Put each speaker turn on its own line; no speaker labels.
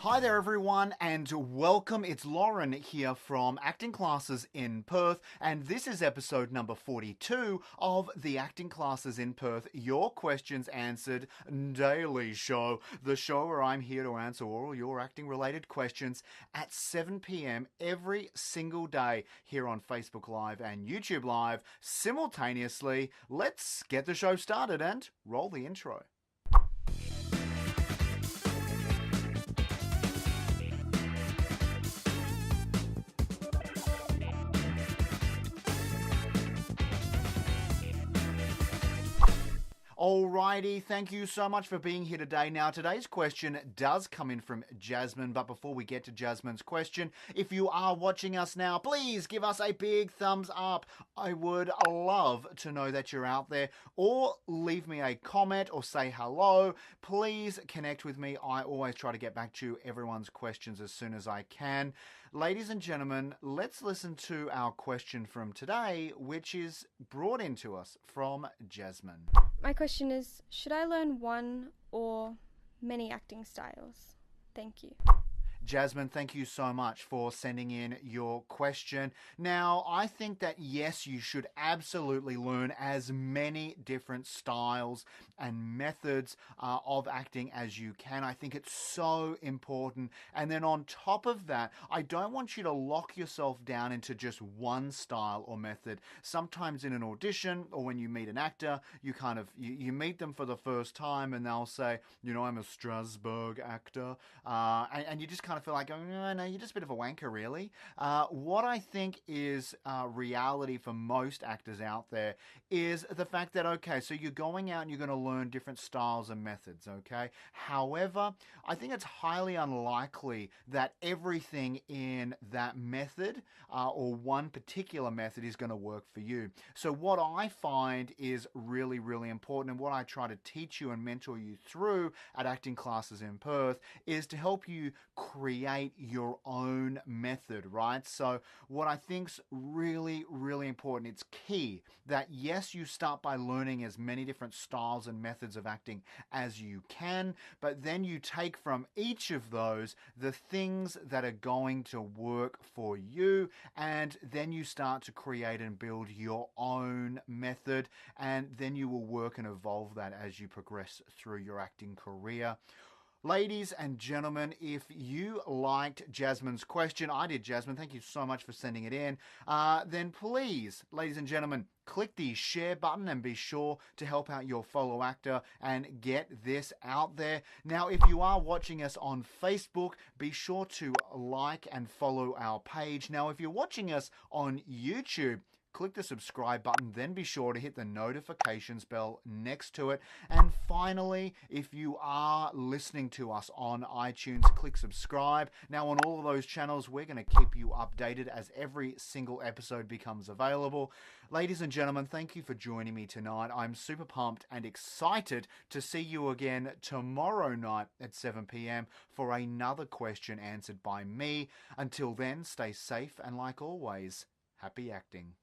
Hi there everyone and welcome. It's Lauren here from Acting Classes in Perth, and this is episode number 42 of the Acting Classes in Perth Your Questions Answered Daily Show. The show where I'm here to answer all your acting related questions at 7 p.m. every single day here on Facebook Live and YouTube Live simultaneously. Let's get the show started and roll the intro. Alrighty, thank you so much for being here today. Now, today's question does come in from Jasmine, but before we get to Jasmine's question, if you are watching us now, please give us a big thumbs up. I would love to know that you're out there, or leave me a comment or say hello. Please connect with me. I always try to get back to everyone's questions as soon as I can. Ladies and gentlemen, let's listen to our question from today, which is brought in to us from Jasmine.
My question is, should I learn one or many acting styles? Thank you.
Jasmine, thank you so much for sending in your question. Now, I think that yes, you should absolutely learn as many different styles and methods of acting as you can. I think it's so important. And then on top of that, I don't want you to lock yourself down into just one style or method. Sometimes in an audition or when you meet an actor, you meet them for the first time and they'll say, you know, I'm a Strasbourg actor. And you just kind of feel like going, no, you're just a bit of a wanker, really. What I think is reality for most actors out there is the fact that, okay, so you're going out and you're going to learn different styles and methods, okay? However, I think it's highly unlikely that everything in that method or one particular method is going to work for you. So what I find is really, really important, and what I try to teach you and mentor you through at Acting Classes in Perth is to help you create your own method, right? So what I think's really, really important, it's key that yes, you start by learning as many different styles and methods of acting as you can, but then you take from each of those the things that are going to work for you, and then you start to create and build your own method, and then you will work and evolve that as you progress through your acting career. Ladies and gentlemen, if you liked Jasmine's question, I did, Jasmine, thank you so much for sending it in, then please, ladies and gentlemen, click the share button and be sure to help out your fellow actor and get this out there. Now, if you are watching us on Facebook, be sure to like and follow our page. Now, if you're watching us on YouTube, click the subscribe button, then be sure to hit the notifications bell next to it. And finally, if you are listening to us on iTunes, click subscribe. Now, on all of those channels, we're going to keep you updated as every single episode becomes available. Ladies and gentlemen, thank you for joining me tonight. I'm super pumped and excited to see you again tomorrow night at 7 p.m. for another question answered by me. Until then, stay safe and, like always, happy acting.